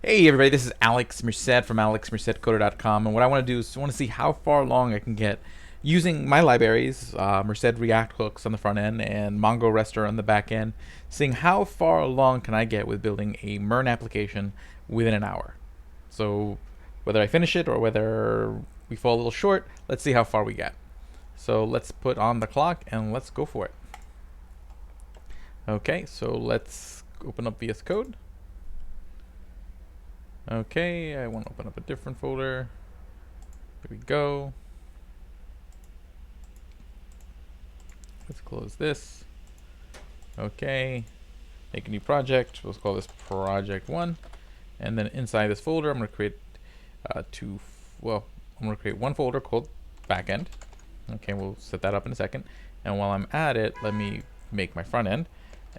Hey everybody, this is Alex Merced from alexmercedcoder.com, and what I want to do is I want to see how far along I can get using my libraries, merced-react-hooks on the front end and mongorester on the back end, seeing how far along can I get with building a MERN application within an hour. So whether I finish it or whether we fall a little short, let's see how far we get. So let's put on the clock and let's go for it. Okay, so let's open up VS Code. Okay, I want to open up a different folder. Here we go. Let's close this. Okay, make a new project. Let's call this project 1. And then inside this folder, I'm going to create I'm going to create one folder called backend. Okay, we'll set that up in a second. And while I'm at it, let me make my front end.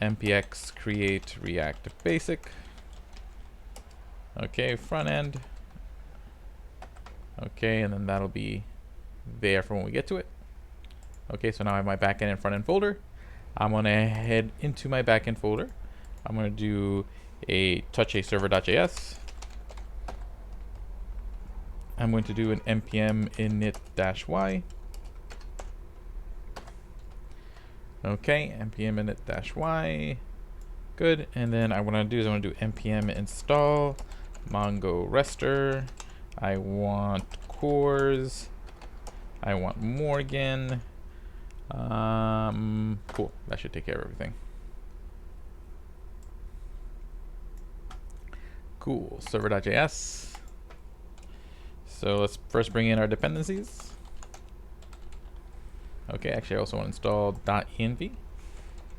npx create react basic. Okay, front end. Okay, and then that'll be there for when we get to it. Okay, so now I have my backend and front end folder. I'm gonna head into my backend folder. I'm gonna do a touch a server.js. I'm going to do an npm init-y. Okay, npm init-y. Good, and then I want to do is I'm going to do npm install mongorester. I want cores. I want Morgan. Cool. That should take care of everything. Cool. Server.js. So let's first bring in our dependencies. Okay, actually I also want to install .env.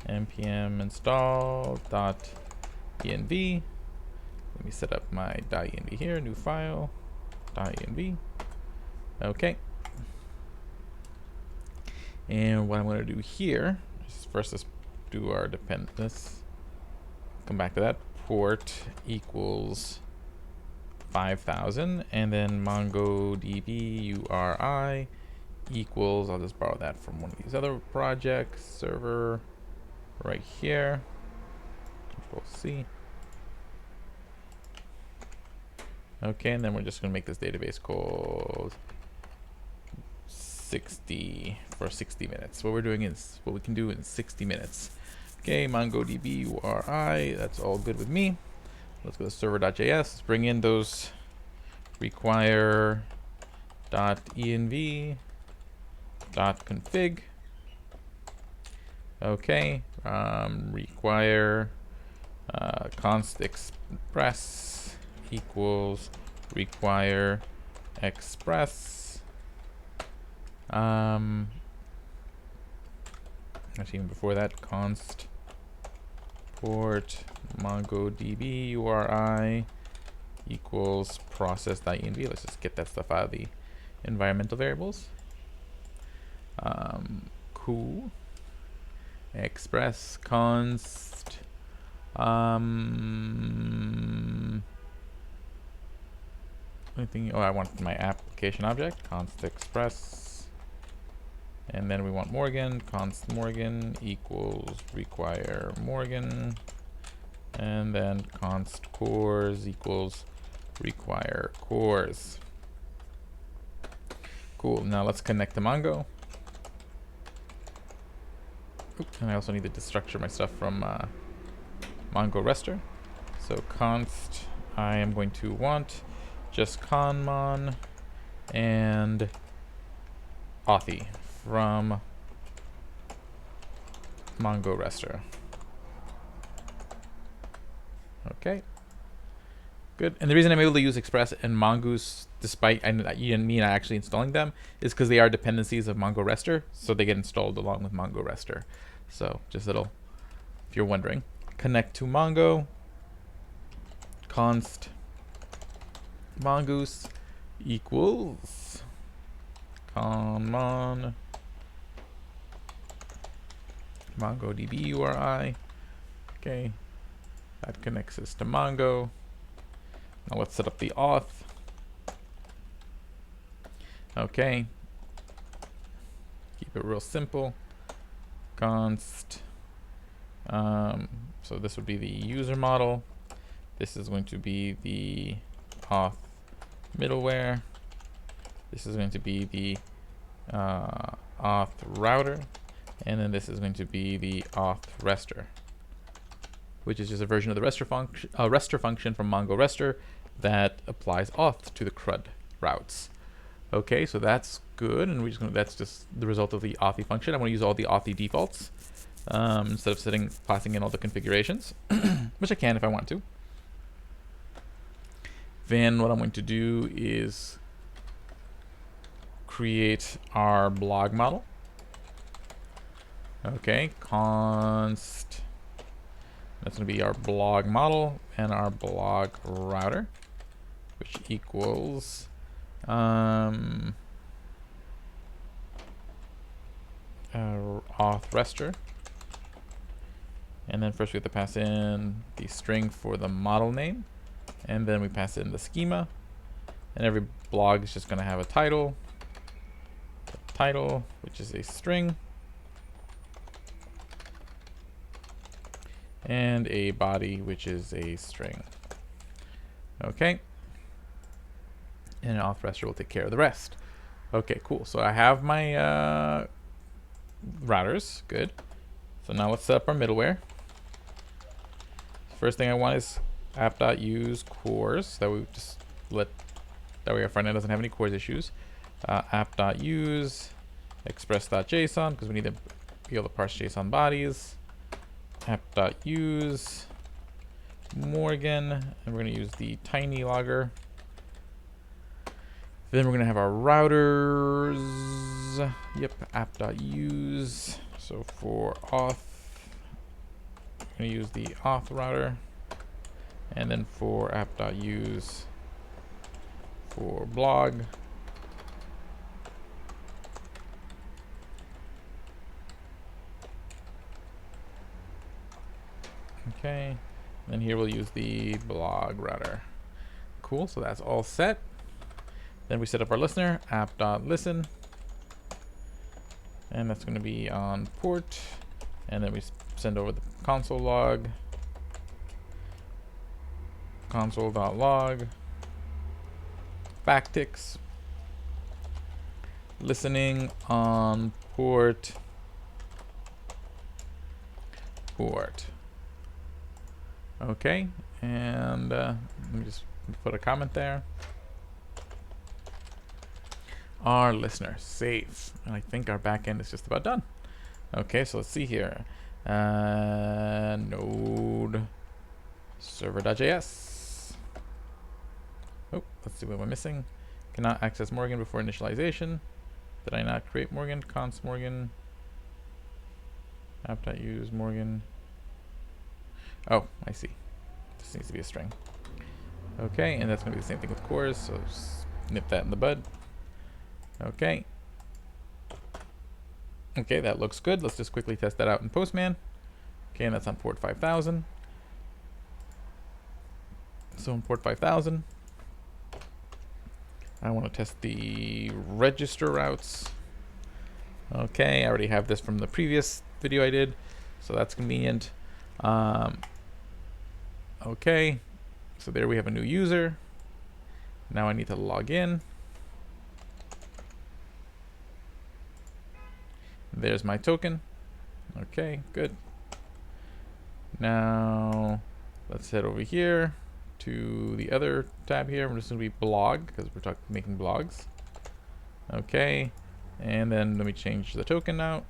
npm install .env. Let me set up my .env here, new file, .env. Okay. And what I'm going to do here is first let's do our dependence. Come back to that. Port equals 5000, and then MongoDB URI equals, I'll just borrow that from one of these other projects, server right here. Control C. Okay, and then we're just going to make this database called 60 for 60 minutes. What we're doing is what we can do in 60 minutes. Okay, MongoDB URI, that's all good with me. Let's go to server.js. Let's bring in those require .env .config. Okay, require const express equals require express. Actually, even before that, const port MongoDB URI equals process.env. Let's just get that stuff out of the environmental variables. Cool. Express const anything. Oh, I want my application object const express, and then we want Morgan. Const Morgan equals require Morgan, and then const cores equals require cores. Cool. Now let's connect to Mongo. Oops, and I also need to destructure my stuff from mongorester. So const, I am going to want just conmon and auth from mongorester. Okay. Good. And the reason I'm able to use Express and Mongoose, despite me not actually installing them, is because they are dependencies of mongorester, so they get installed along with mongorester. So just a little, if you're wondering, connect to Mongo, const mongoose equals conmon MongoDB URI. Okay, that connects us to Mongo. Now let's set up the auth. Okay. Keep it real simple. Const. So this would be the user model. This is going to be the auth middleware. This is going to be the auth router. And then this is going to be the auth rester, which is just a version of the rester function from mongorester that applies auth to the CRUD routes. Okay, so that's good, and that's just the result of the auth function. I want to use all the auth defaults instead of passing in all the configurations, which I can if I want to. Then what I'm going to do is create our blog model. Okay, const. That's going to be our blog model and our blog router, which equals auth rester. And then first we have to pass in the string for the model name, and then we pass in the schema. And every blog is just going to have a title, which is a string, and a body, which is a string. Okay. And an auth rester will take care of the rest. Okay, cool. So I have my routers. Good. So now let's set up our middleware. First thing I want is app.use cores. That way our front end doesn't have any cores issues. App.use express.json, because we need to be able to parse JSON bodies. App.use Morgan, and we're going to use the tiny logger. Then we're going to have our routers. Yep, app.use. So for auth, I'm going to use the auth router. And then for app.use for blog. Okay, and here we'll use the blog router. Cool, so that's all set. Then we set up our listener, app.listen. And that's going to be on port. And then we send over the console log. Console.log. Backticks. Listening on port. Okay, and let me just put a comment there. Our listener, save. And I think our backend is just about done. Okay, so let's see here. Node server.js. Oh, let's see what we're missing. Cannot access Morgan before initialization. Did I not create Morgan? Const Morgan. App.use Morgan. Oh, I see. This needs to be a string. Okay, and that's going to be the same thing with cores, so just nip that in the bud. Okay. Okay, that looks good. Let's just quickly test that out in Postman. Okay, and that's on port 5000. So in port 5000, I want to test the register routes. Okay, I already have this from the previous video I did, so that's convenient. Okay, so there we have a new user. Now I need to log in. There's my token. Okay, good. Now let's head over here to the other tab here. We're just going to be blog because we're making blogs. Okay, and then let me change the token out.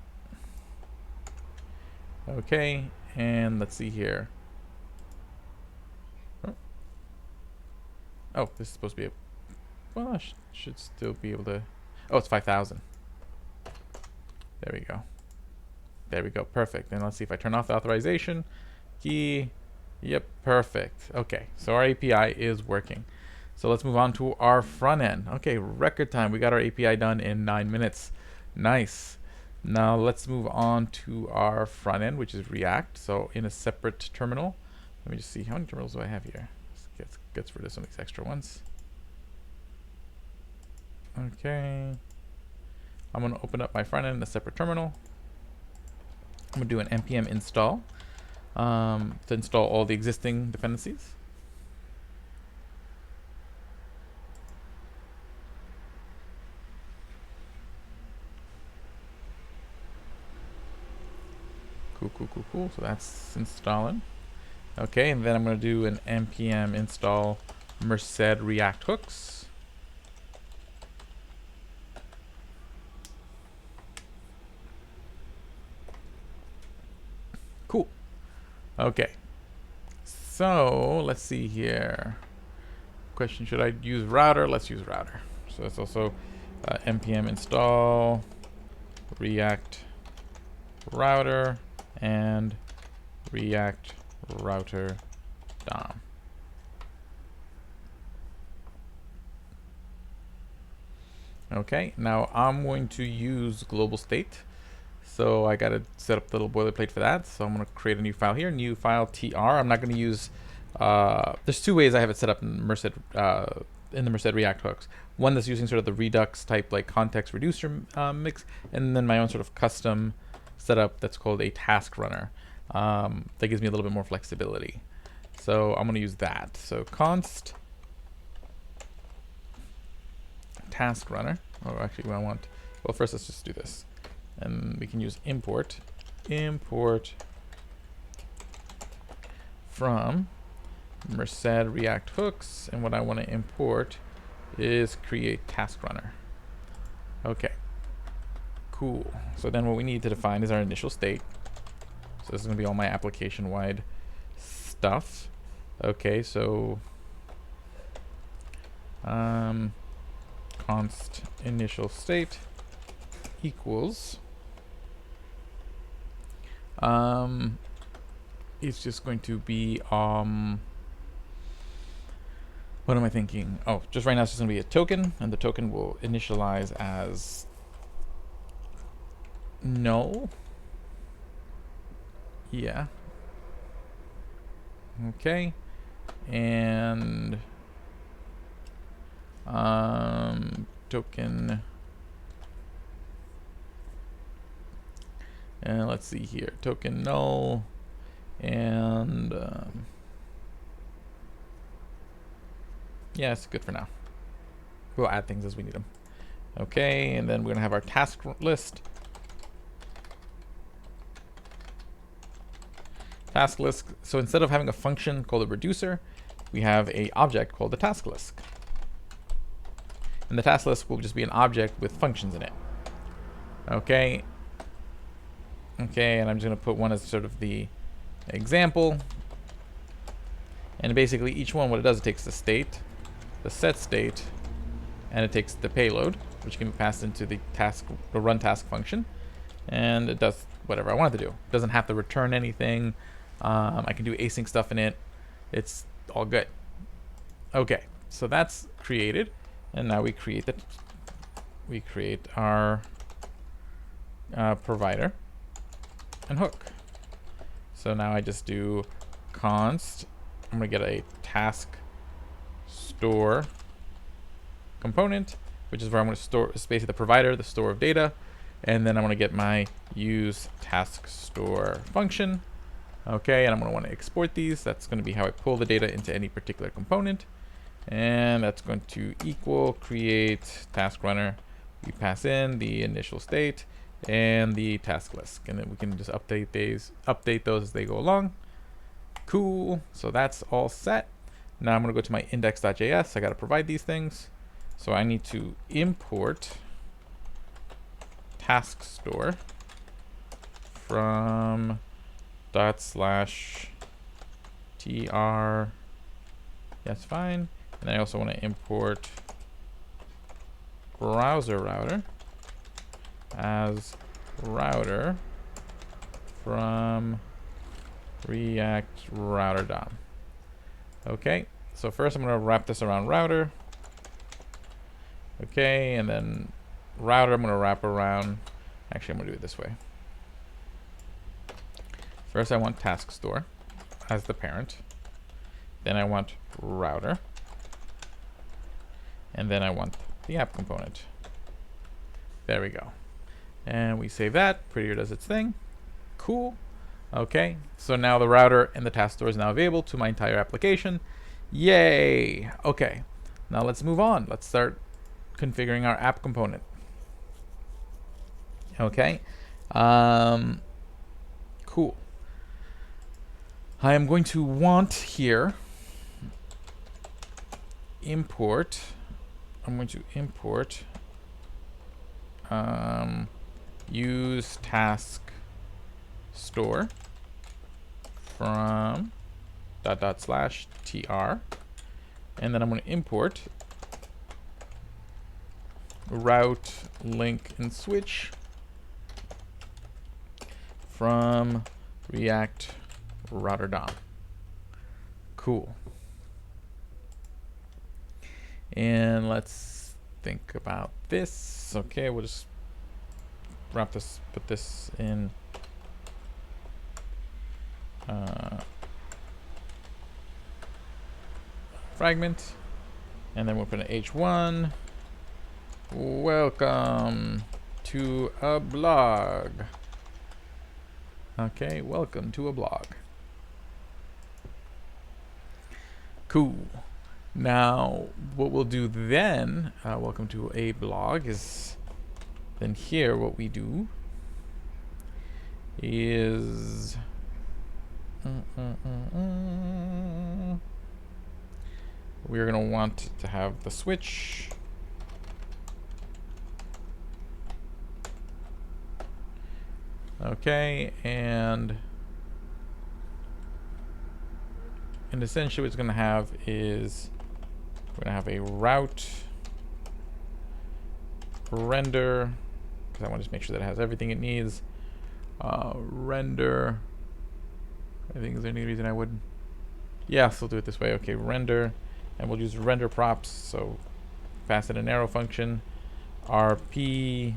Okay, and let's see here. Oh, this is supposed to be well, I should still be able to. Oh, it's 5,000. There we go. There we go. Perfect. And let's see if I turn off the authorization key. Yep, perfect. Okay, so our API is working. So let's move on to our front end. Okay, record time. We got our API done in 9 minutes. Nice. Now let's move on to our front end, which is React. So in a separate terminal. Let me just see, how many terminals do I have here? Gets rid of some of these extra ones. Okay. I'm going to open up my front end in a separate terminal. I'm going to do an npm install to install all the existing dependencies. Cool. So that's installing. Okay, and then I'm going to do an npm install merced-react-hooks. Cool. Okay. So let's see here. Question: should I use router? Let's use router. So that's also npm install react router and react router DOM. Okay, now I'm going to use global state. So I got to set up the little boilerplate for that. So I'm going to create a new file here, new file tr. I'm not going to use, there's two ways I have it set up in in the merced-react-hooks. One that's using sort of the Redux type like context reducer mix, and then my own sort of custom setup that's called a task runner. That gives me a little bit more flexibility. So I'm going to use that. So const task runner. Oh, actually, well, first let's just do this. And we can use import from merced-react-hooks, and what I want to import is create task runner. Okay, cool. So then what we need to define is our initial state. So this is going to be all my application-wide stuff. Okay, so const initial state equals it's just going to be what am I thinking? Oh, just right now it's just going to be a token, and the token will initialize as null. Yeah. Okay. And token, and let's see here, token null, and yeah, it's good for now. We'll add things as we need them. Okay, and then we're gonna have our task list. Task list. So instead of having a function called a reducer, we have a object called the task list. And the task list will just be an object with functions in it. Okay. Okay, and I'm just going to put one as sort of the example. And basically each one, what it does, it takes the state, the set state, and it takes the payload, which can be passed into the run task function. And it does whatever I want it to do. It doesn't have to return anything. I can do async stuff in it. It's all good. Okay, so that's created. And now we create our provider and hook. So now I just do const. I'm gonna get a task store component, which is where I'm gonna store, it's basically the provider, the store of data, and then I'm gonna get my use task store function. Okay, and I'm gonna want to export these. That's gonna be how I pull the data into any particular component. And that's going to equal create task runner. We pass in the initial state and the task list, and then we can just update those as they go along. Cool. So that's all set. Now I'm going to go to my index.js. I got to provide these things. So I need to import task store from /tr. That's fine. And I also want to import browser router as router from React router DOM. Okay, so first I'm going to wrap this around router. Okay, and then router I'm going to wrap around. Actually, I'm going to do it this way. First I want task store as the parent. Then I want router. And then I want the app component. There we go. And we save that. Prettier does its thing. Cool. Okay, so now the router and the task store is now available to my entire application. Yay! Okay, now let's move on. Let's start configuring our app component. Okay. Cool. I am going to want here import. I'm going to import use task store from /tr, and then I'm going to import route link and switch from React Rotterdam. Cool. And let's think about this. Okay, we'll just wrap this, put this in fragment, and then we'll put an h1. Welcome to a blog. Okay, welcome to a blog. Cool. Now, what we'll do then, welcome to a blog, is then here what we do is we're going to want to have the switch okay, and essentially what it's going to have is we're going to have a route render, because I want to just make sure that it has everything it needs. Render, I think, is there any reason I would? Yeah, so we'll do it this way. Okay, render, and we'll use render props. So pass it an arrow function, RP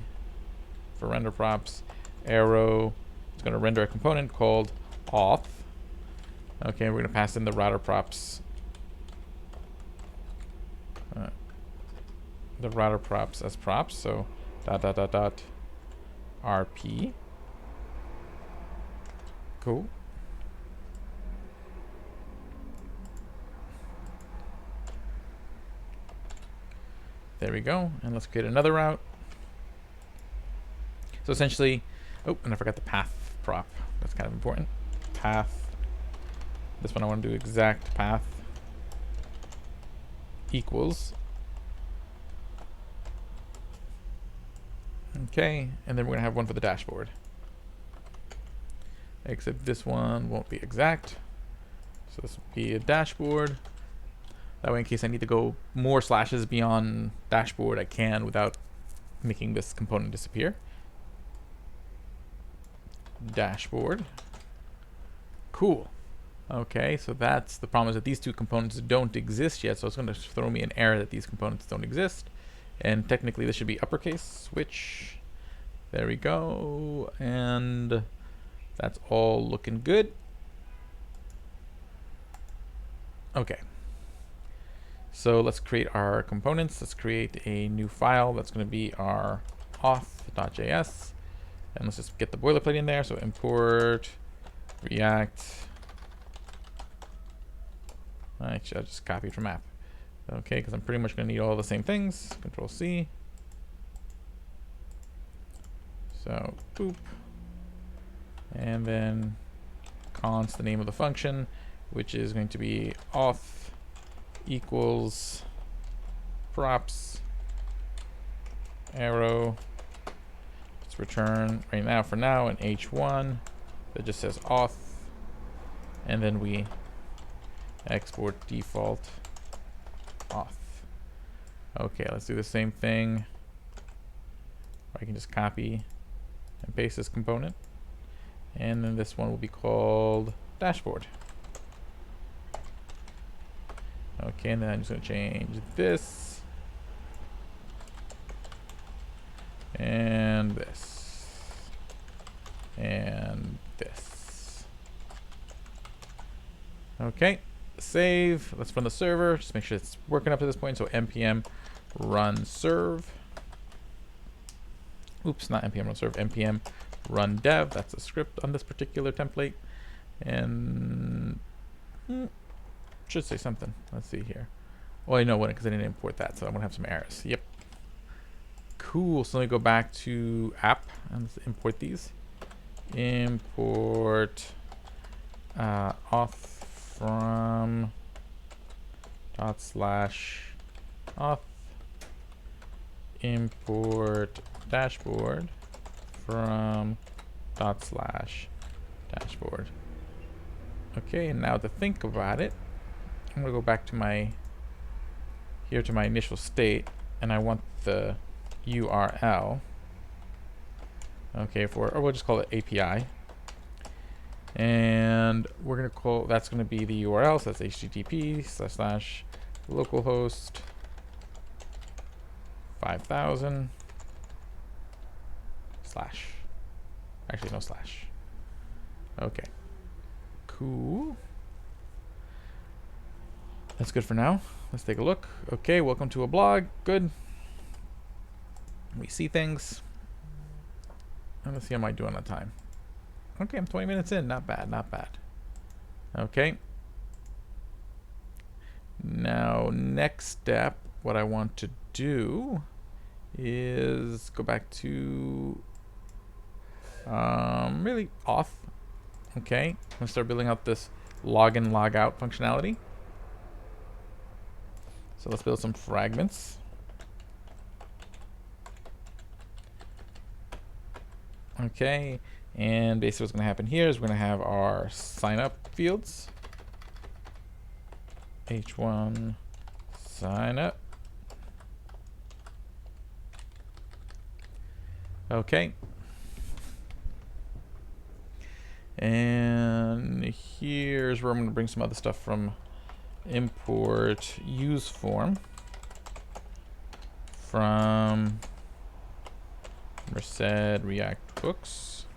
for render props, arrow. It's going to render a component called auth. Okay, we're going to pass in the router props. The router props as props. So RP. Cool. There we go. And let's create another route. So essentially, oh, and I forgot the path prop. That's kind of important. Path. This one I want to do exact path equals. Okay, and then we're gonna have one for the dashboard. Except this one won't be exact. So this will be a dashboard. That way, in case I need to go more slashes beyond dashboard, I can without making this component disappear. Dashboard. Cool. Okay, so that's the problem, is that these two components don't exist yet, so it's going to throw me an error that these components don't exist. And technically this should be uppercase, switch. There we go. And that's all looking good. Okay. So let's create our components. Let's create a new file that's going to be our auth.js. And let's just get the boilerplate in there. So import React. Actually, I'll just copy it from app. Okay, because I'm pretty much going to need all the same things. Control C. So, boop. And then const the name of the function, which is going to be auth equals props arrow. Let's return right now, for now, an h1 that just says auth. And then we export default auth. Okay, let's do the same thing. I can just copy and paste this component. And then this one will be called dashboard. Okay, and then I'm just going to change this. And this. And this. Okay. Save. Let's run the server. Just make sure it's working up to this point. So npm run serve. Oops, not npm run serve. Npm run dev. That's a script on this particular template. And should say something. Let's see here. Oh, I know what, because I didn't import that, so I'm gonna have some errors. Yep. Cool. So let me go back to app and let's import these. import auth from /auth, import dashboard from /dashboard. Okay, and now to think about it, I'm gonna go back to my initial state, and I want the URL. Okay, or we'll just call it API. And we're gonna call, that's gonna be the URL, so that's http://localhost 5000 / actually no slash. Okay, cool. That's good for now. Let's take a look. Okay, welcome to a blog. Good. We see things. And let's see how am I doing on time. Okay, I'm 20 minutes in. Not bad, not bad. Okay. Now, next step, what I want to do is go back to really auth. Okay, I'm gonna start building out this login, logout functionality. So let's build some fragments. Okay, and basically what's going to happen here is we're going to have our sign up fields. H1 sign up. Okay. And here's where I'm going to bring some other stuff from. Import use form from merced-react-hooks.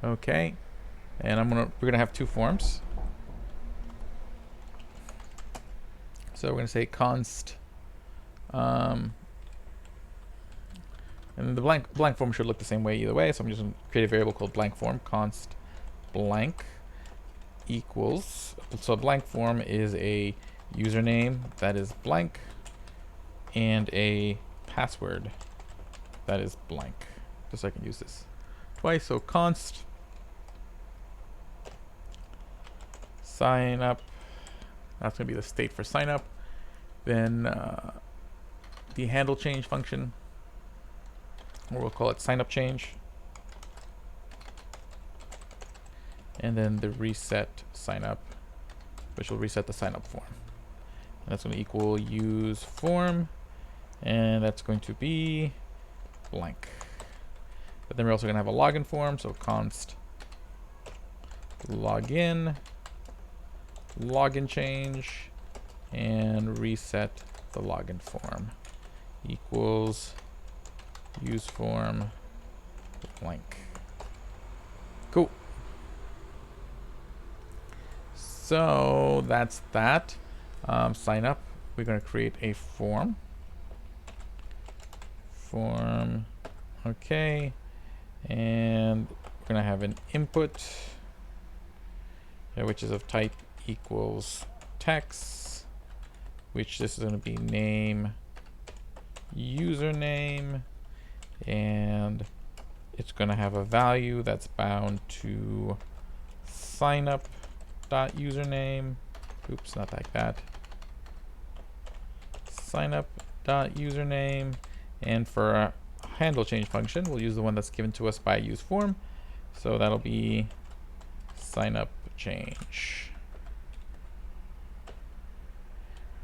Okay, and we're gonna have two forms. So we're gonna say const, and the blank form should look the same way either way. So I'm just gonna create a variable called blank form, const blank equals. So blank form is a username that is blank and a password that is blank. Just so I can use this twice. So const sign up. That's going to be the state for sign up. Then the handle change function, or we'll call it sign up change. And then the reset sign up, which will reset the sign up form. And that's going to equal use form, and that's going to be blank. But then we're also going to have a login form, so const login change, and reset the login form equals use form blank. Cool. So that's that. Sign up. We're going to create a form. Okay, and we're going to have an input, which is of type equals text, which this is going to be name, username, and it's going to have a value that's bound to sign up dot username. Oops, not like that. Sign up dot username, and for a handle change function, we'll use the one that's given to us by use form. So that'll be sign up change.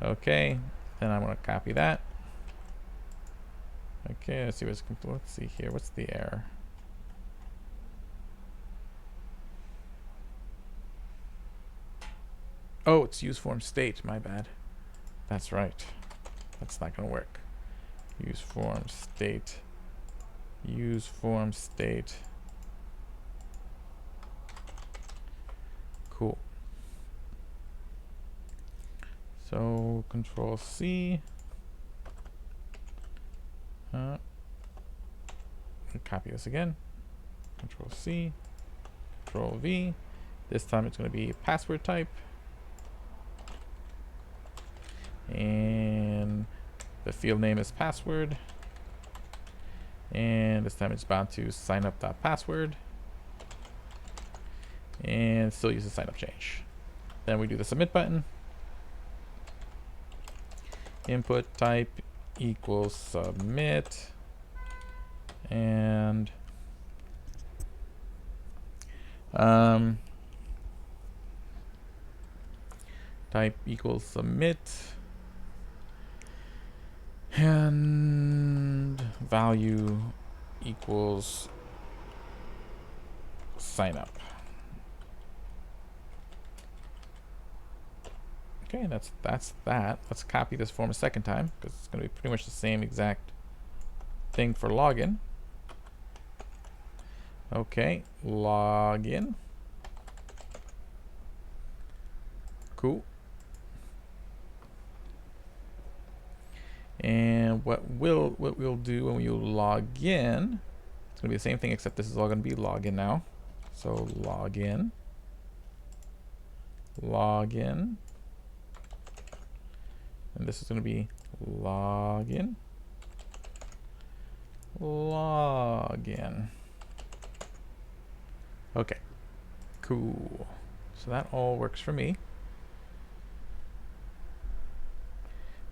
Okay, then I'm going to copy that. Okay, let's see what's complete. Let's see here. What's the error? Oh, it's use form state. My bad. That's right. That's not going to work. Use form state. Use form state. Cool. So Control C. Copy this again. Control C. Control V. This time it's going to be password type. And the field name is password. And this time it's bound to sign up.password. and still use the sign up change. Then we do the submit button. Input type equals submit, and type equals submit, and value equals sign up. Okay, that's that. Let's copy this form a second time because it's going to be pretty much the same exact thing for login. Okay, login. Cool. And what we'll do when we log in, it's going to be the same thing except this is all going to be login now. So login, login, and this is going to be login, login. Okay, cool. So that all works for me.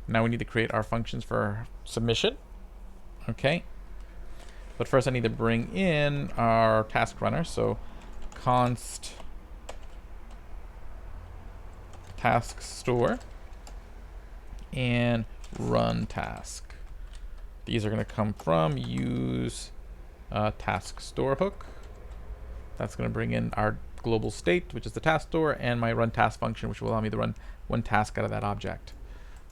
Now we need to create our functions for submission. Okay. But first I need to bring in our task runner. So const task store and run task. These are going to come from use task store hook. That's going to bring in our global state, which is the task store, and my run task function, which will allow me to run one task out of that object.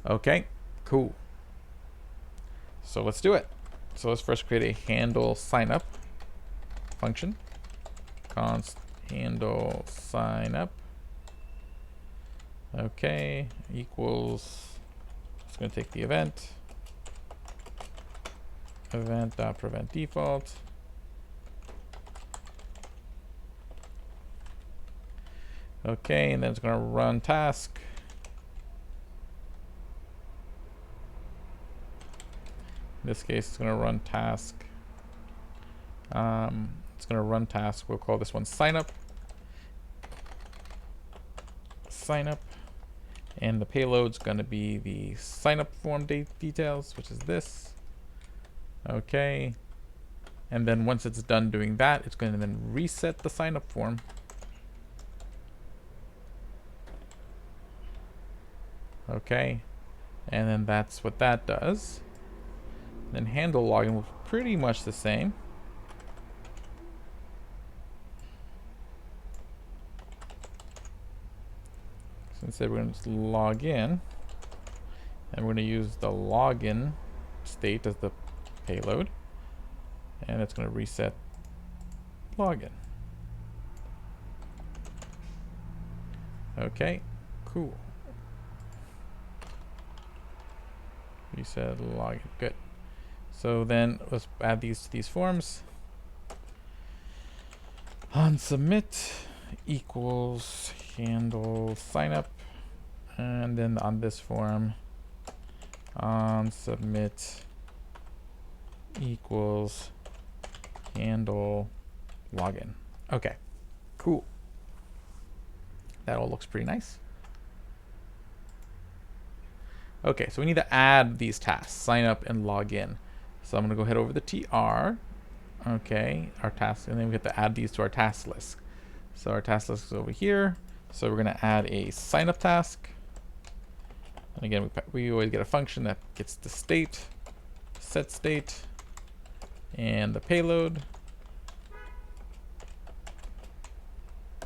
Okay, cool. So let's do it. So let's first create a handle sign up function. Const handle sign up. Okay, equals, it's going to take the event. Event.prevent default. Okay, and then it's going to run task. In this case, it's going to run task. It's going to run task. We'll call this one sign up. Sign up. And the payload's going to be the sign up form details, which is this. Okay. And then once it's done doing that, it's going to then reset the sign up form. Okay. And then that's what that does. Then handle login was pretty much the same. So instead we're going to log in, and we're going to use the login state as the payload, and it's going to reset login. Okay, cool. Reset login, good. So then let's add these to these forms. On submit equals handle sign up, and then on this form on submit equals handle login. Okay, cool. That all looks pretty nice. Okay, so we need to add these tasks, sign up and log in. So I'm going to go head over to the TR. Okay, our tasks, and then we have to add these to our task list. So our task list is over here. So we're going to add a sign up task. And again, we always get a function that gets the state, set state, and the payload.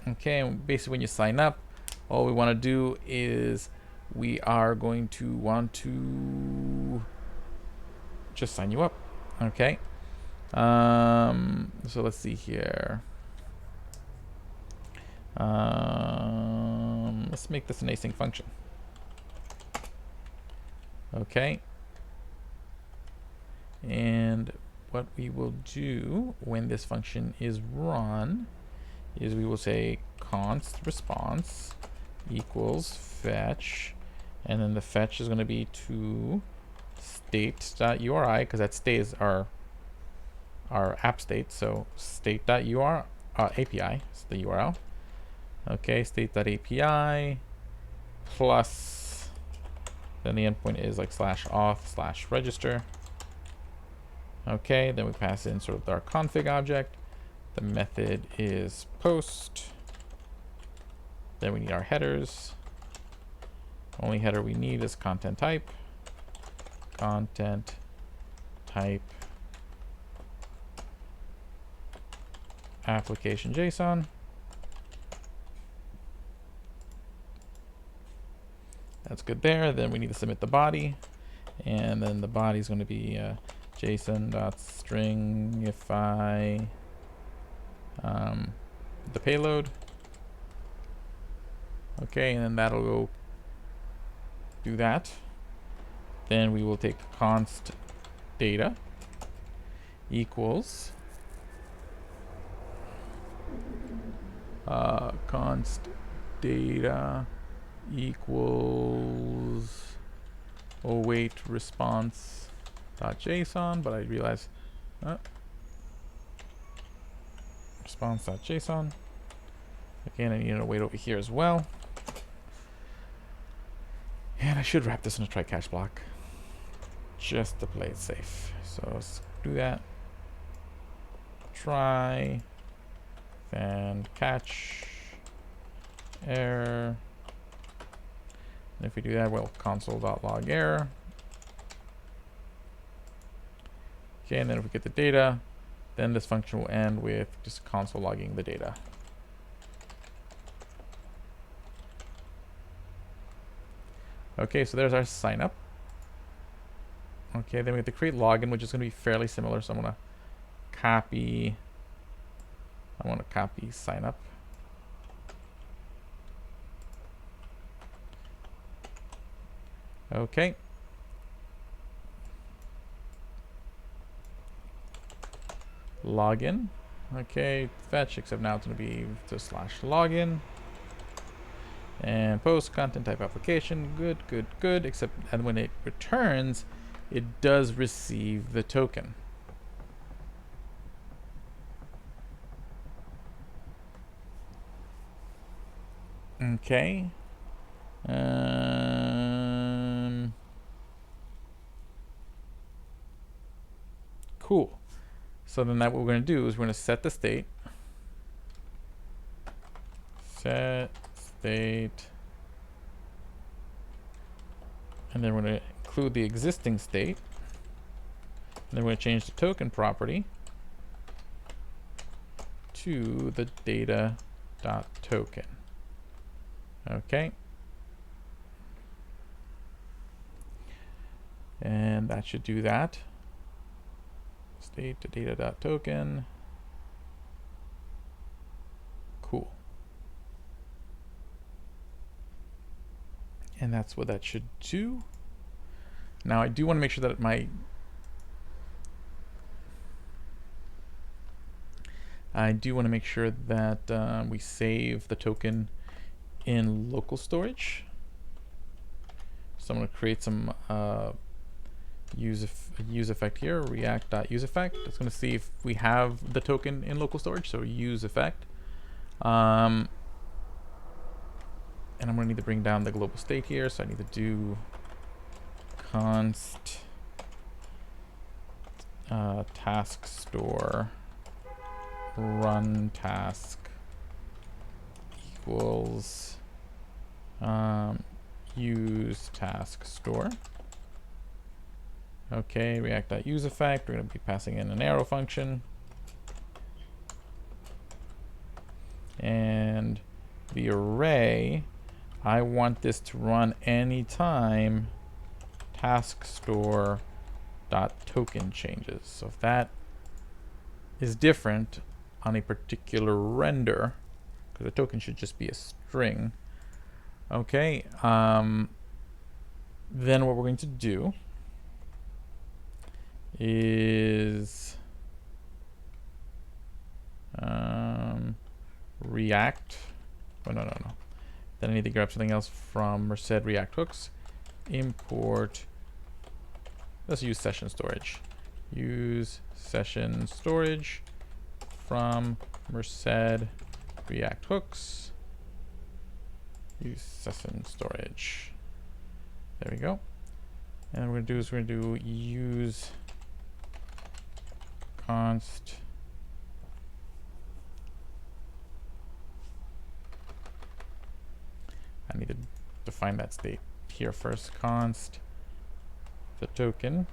Okay, and basically when you sign up, all we want to do is we are going to want to just sign you up. Okay. So let's see here. Let's make this an async function. Okay. And what we will do when this function is run is we will say const response equals fetch, and then the fetch is going to be to state.uri, because that state is our app state. So state.uri API is the URL, Okay, state.api plus, then the endpoint is like /auth/register. Okay, then we pass in sort of our config object. The method is post. Then we need our headers. Only header we need is content type. Content type application JSON. That's good there. Then we need to submit the body. And then the body is going to be JSON.stringify the payload. Okay, and then that'll go do that. Then we will take const data equals const data equals await response.json, but I realize response.json. Again, I need to wait over here as well. And I should wrap this in a try catch block just to play it safe. So let's do that. Try, then catch, error. And if we do that, we'll console.log error. Okay, and then if we get the data, then this function will end with just console logging the data. Okay, so there's our sign up. Okay, then we have to create login, which is going to be fairly similar. So I want to copy sign up. Okay. Login. Okay, fetch, except now it's going to be to /login. And post content type application. Good, good, good. Except, and when it returns, it does receive the token. Okay. Cool. So then what we're going to do is we're going to set the state. Set state. And then we're going to include the existing state. And then we're going to change the token property to the data.token. Okay. And that should do that. State to data.token. Cool. And that's what that should do. Now I do want to make sure that we save the token in local storage. So I'm going to create some use effect here, react.useEffect. It's going to see if we have the token in local storage, so use effect. And I'm going to need to bring down the global state here, so I need to do const task store run task equals use task store. Okay, react.useEffect. We're going to be passing in an arrow function. And the array, I want this to run anytime task store .token changes. So if that is different on a particular render, because the token should just be a string. Okay, then what we're going to do is React. Oh, no. Then I need to grab something else from merced-react-hooks. Import. Let's use session storage. Use session storage from merced-react-hooks. use session storage. There we go. And what we're gonna do is we're gonna do use const I need to define that state here first. Const the token.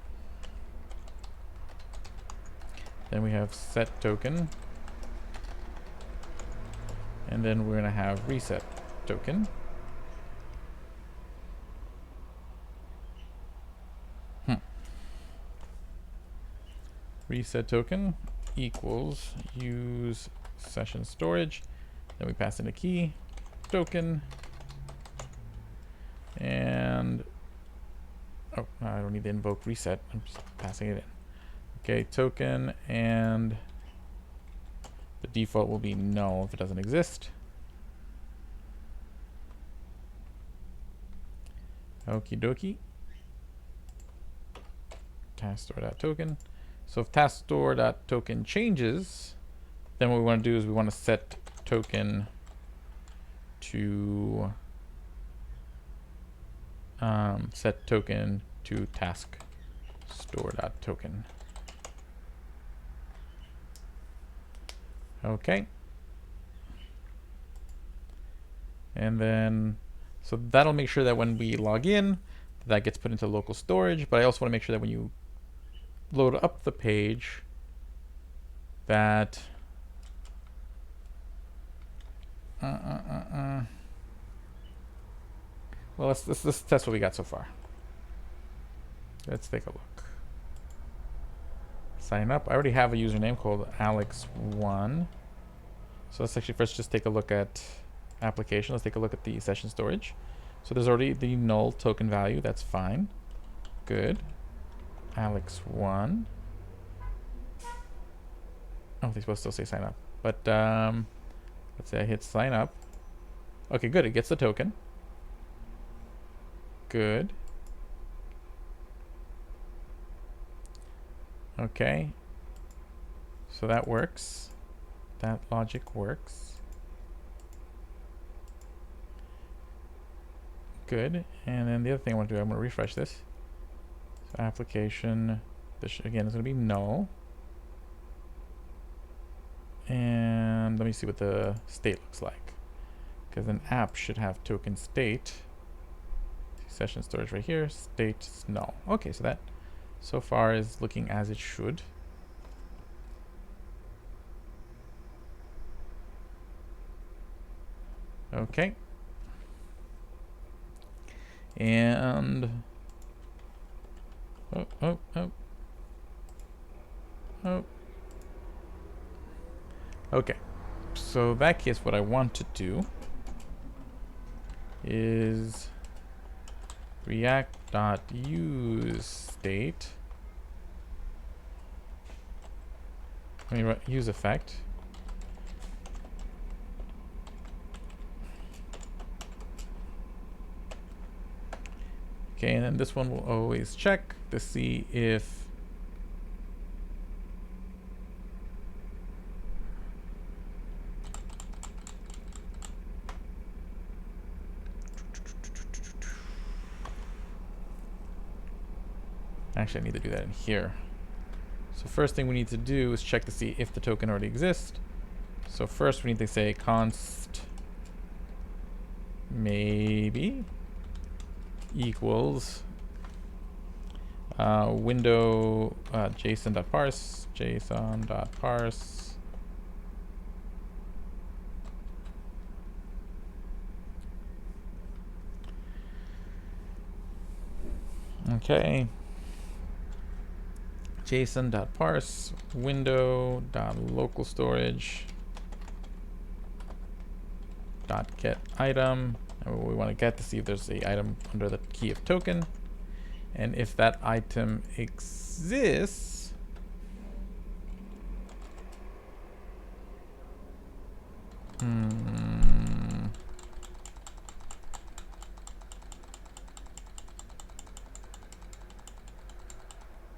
Then we have set token. And then we're gonna have reset token. Reset token equals use session storage. Then we pass in a key token. And oh, no, I don't need to invoke reset. I'm just passing it in. Okay, token, and the default will be null if it doesn't exist. Okie dokie. TaskStore.token. So if TaskStore.token changes, then what we want to do is we want to set token to TaskStore.token. Okay. And then, so that'll make sure that when we log in, that gets put into local storage. But I also want to make sure that when you load up the page, that well, let's test what we got so far. Let's take a look. Sign up. I already have a username called Alex1. So let's actually first just take a look at application. Let's take a look at the session storage. So there's already the null token value. That's fine. Good. Alex1. Oh, they're supposed to still say sign up. But let's say I hit sign up. Okay, good. It gets the token. Good. Okay. So that works. That logic works. Good. And then the other thing I want to do, I'm going to refresh this. So application, this again is going to be null. And let me see what the state looks like. Because an app should have token state. Session storage right here. State is null. Okay, so that so far is looking as it should. Okay. And oh. Okay. So in that case, what I want to do is react.use state. I mean, use effect. Okay, and then this one will always check to see if actually I need to do that in here. So first thing we need to do is check to see if the token already exists. So first we need to say const maybe equals window json.parse okay, json.parse window.local storage .get item, and we want to get to see if there's a item under the key of token, and if that item exists,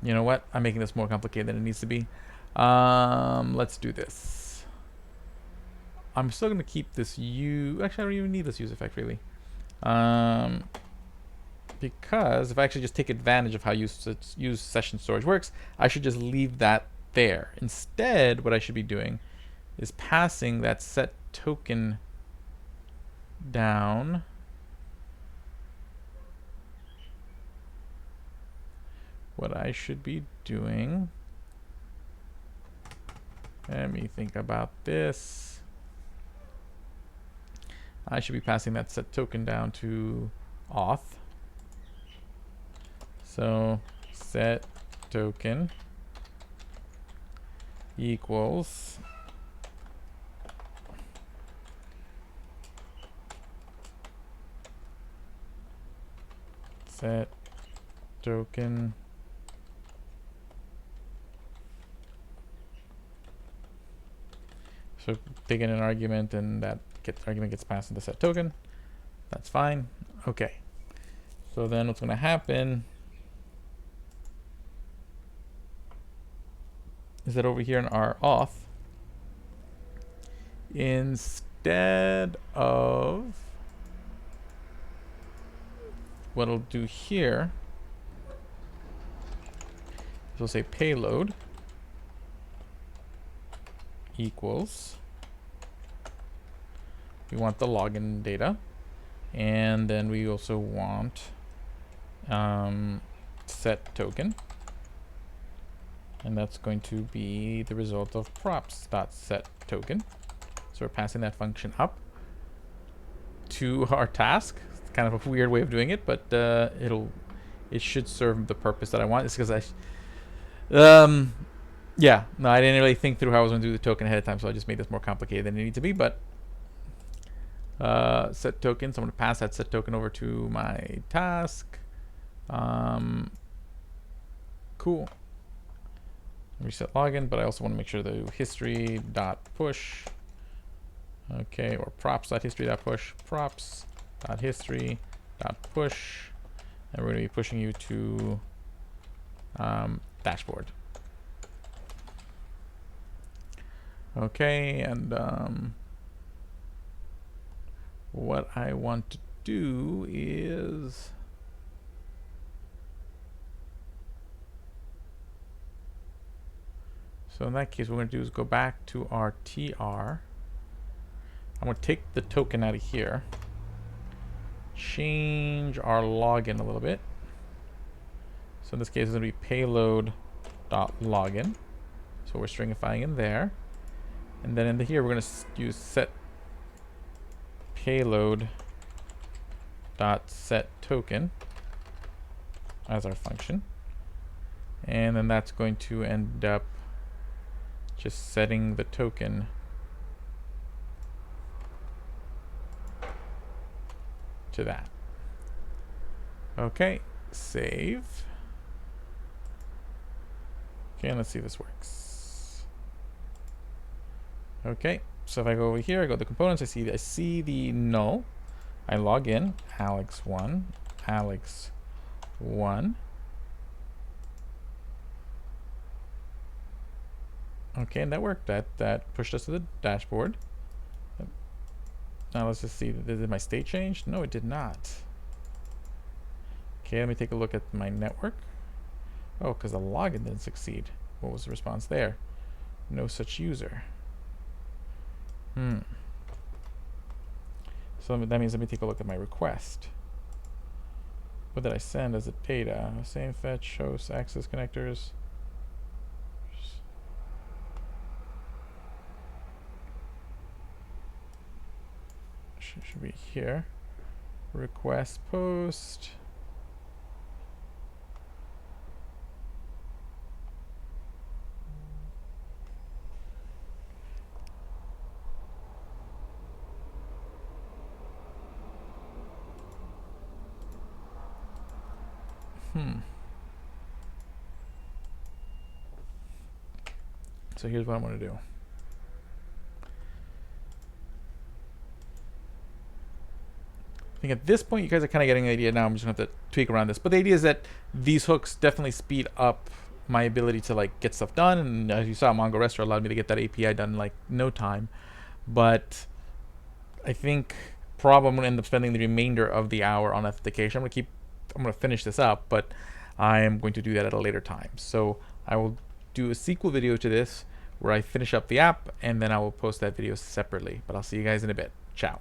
you know what? I'm making this more complicated than it needs to be. Let's do this. I'm still going to keep this actually, I don't even need this use effect, really. Because if I actually just take advantage of how use session storage works, I should just leave that there. Instead, what I should be doing is passing that set token down. What I should be doing, let me think about this. I should be passing that set token down to auth. So set token equals set token so take in an argument, and that argument gets passed into set token. That's fine. Okay. So then what's going to happen is that over here in our auth, instead of what it'll do here, we'll say payload equals, we want the login data, and then we also want set token, and that's going to be the result of props.set token. So we're passing that function up to our task. It's kind of a weird way of doing it, but it should serve the purpose that I want. It's because yeah, no, I didn't really think through how I was going to do the token ahead of time, so I just made this more complicated than it needed to be. But set token, so I'm going to pass that set token over to my task. Cool. Reset login, but I also want to make sure the history.push, okay, or props.history.push, props.history.push, and we're going to be pushing you to dashboard. Okay, and what I want to do is so in that case, what we're going to do is go back to our TR. I'm going to take the token out of here, change our login a little bit. So in this case, it's going to be payload.login. So we're stringifying in there. And then in here, we're going to use set payload.set token as our function. And then that's going to end up just setting the token to that. Okay, save. Okay, and let's see if this works. Okay, so if I go over here, I go to the components, I see the null. I log in, Alex1, Alex1. Okay, and that worked. That pushed us to the dashboard. Now let's just see, did my state change? No, it did not. Okay, let me take a look at my network. Oh, because the login didn't succeed. What was the response there? No such user. So that means let me take a look at my request. What did I send as a data? Same fetch, host, access connectors. Should be here. Request post. So here's what I'm going to do. I think at this point you guys are kind of getting the idea now. I'm just going to have to tweak around this. But the idea is that these hooks definitely speed up my ability to like get stuff done. And as you saw, mongorester allowed me to get that API done in like no time. But I think probably I'm going to end up spending the remainder of the hour on authentication. I'm going to finish this up, but I am going to do that at a later time. So I will do a sequel video to this where I finish up the app, and then I will post that video separately. But I'll see you guys in a bit. Ciao.